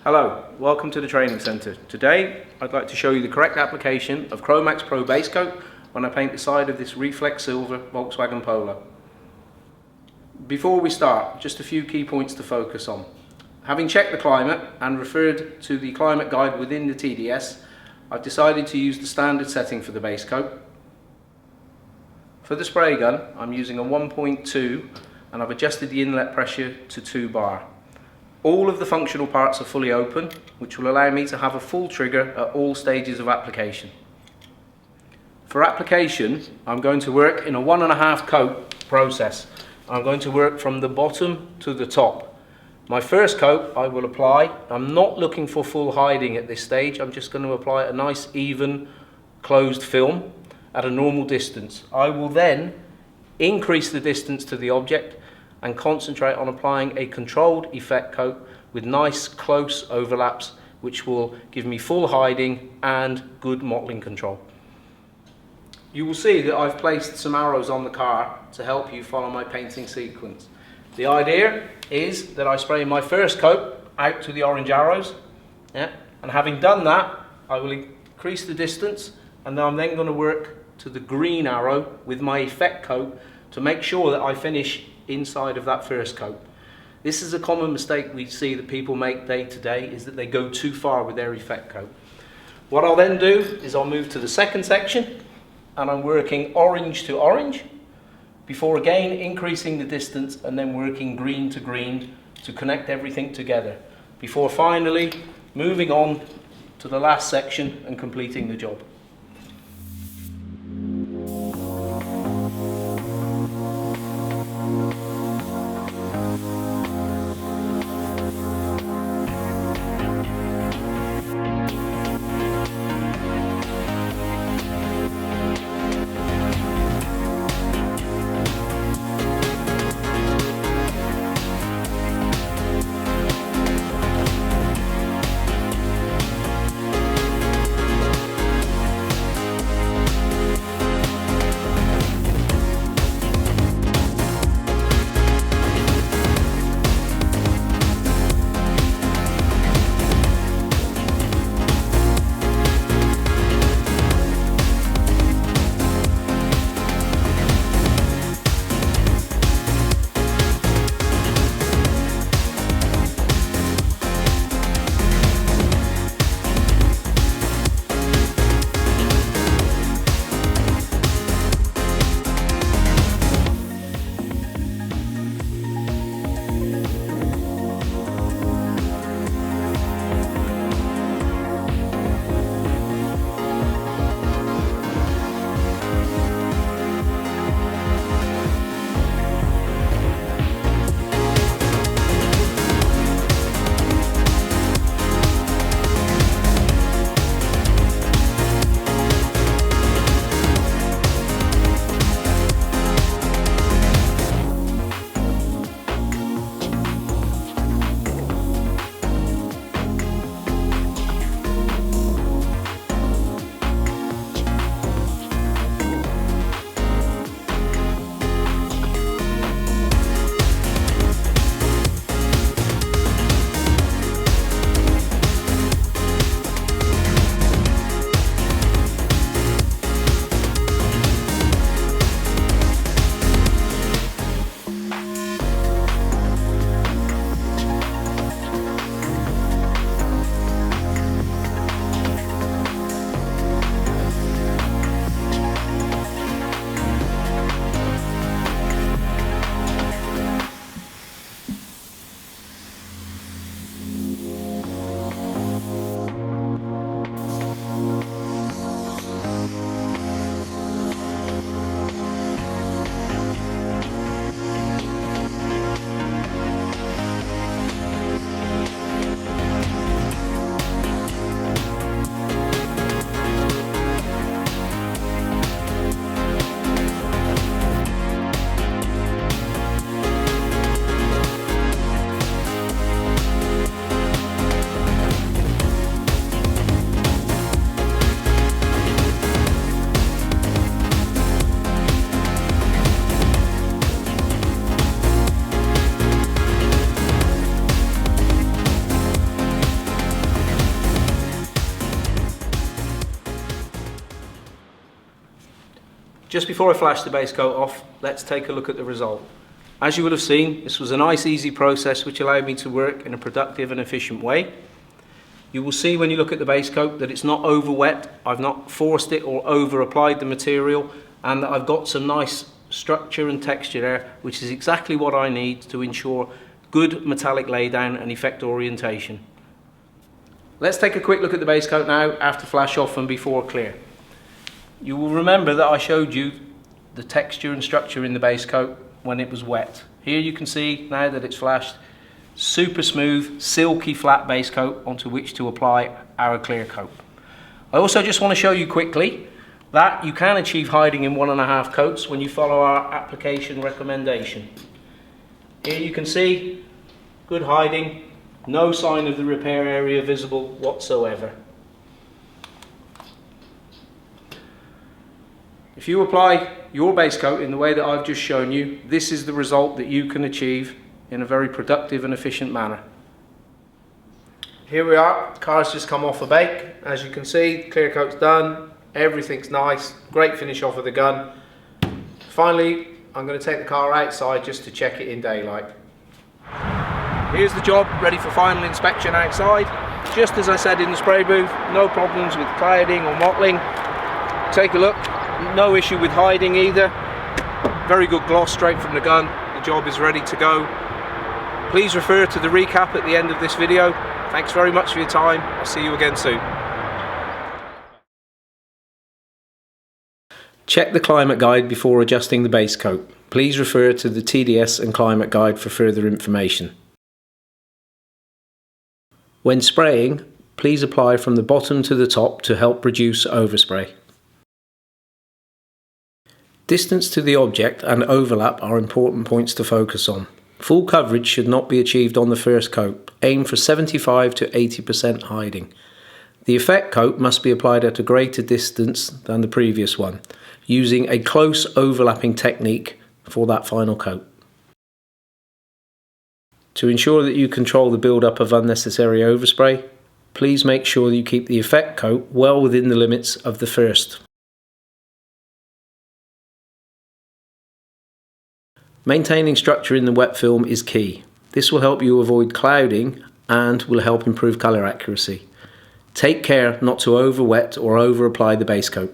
Hello, welcome to the training centre. Today I'd like to show you the correct application of Cromax Pro base coat when I paint the side of this reflex silver Volkswagen Polo. Before we start, just a few key points to focus on. Having checked the climate and referred to the climate guide within the TDS, I've decided to use the standard setting for the base coat. For the spray gun, I'm using a 1.2 and I've adjusted the inlet pressure to 2 bar. All of the functional parts are fully open, which will allow me to have a full trigger at all stages of application. For application, I'm going to work in a 1.5 coat process. I'm going to work from the bottom to the top. My first coat I will apply. I'm not looking for full hiding at this stage. I'm just going to apply a nice even closed film at a normal distance. I will then increase the distance to the object and concentrate on applying a controlled effect coat with nice close overlaps, which will give me full hiding and good mottling control. You will see that I've placed some arrows on the car to help you follow my painting sequence. The idea is that I spray my first coat out to the orange arrows, and having done that, I will increase the distance, and I'm then going to work to the green arrow with my effect coat to make sure that I finish inside of that first coat. This is a common mistake we see that people make day to day, is that they go too far with their effect coat. What I'll then do is I'll move to the second section and I'm working orange to orange before again increasing the distance and then working green to green to connect everything together before finally moving on to the last section and completing the job. Just before I flash the base coat off, let's take a look at the result. As you will have seen, this was a nice easy process which allowed me to work in a productive and efficient way. You will see when you look at the base coat that it's not over wet, I've not forced it or over applied the material, and that I've got some nice structure and texture there, which is exactly what I need to ensure good metallic laydown and effect orientation. Let's take a quick look at the base coat now after flash off and before clear. You will remember that I showed you the texture and structure in the base coat when it was wet. Here you can see now that it's flashed, super smooth, silky flat base coat onto which to apply our clear coat. I also just want to show you quickly that you can achieve hiding in 1.5 coats when you follow our application recommendation. Here you can see good hiding, no sign of the repair area visible whatsoever. If you apply your base coat in the way that I've just shown you, this is the result that you can achieve in a very productive and efficient manner. Here we are, the car's just come off a bake. As you can see, clear coat's done, everything's nice, great finish off of the gun. Finally, I'm going to take the car outside just to check it in daylight. Here's the job ready for final inspection outside. Just as I said in the spray booth, no problems with clouding or mottling. Take a look. No issue with hiding either. Very good gloss straight from the gun. The job is ready to go. Please refer to the recap at the end of this video. Thanks very much for your time. I'll see you again soon. Check the climate guide before adjusting the base coat. Please refer to the TDS and climate guide for further information. When spraying, please apply from the bottom to the top to help reduce overspray. Distance to the object and overlap are important points to focus on. Full coverage should not be achieved on the first coat. Aim for 75 to 80% hiding. The effect coat must be applied at a greater distance than the previous one, using a close overlapping technique for that final coat. To ensure that you control the build-up of unnecessary overspray, please make sure that you keep the effect coat well within the limits of the first. Maintaining structure in the wet film is key. This will help you avoid clouding and will help improve colour accuracy. Take care not to over wet or over apply the base coat.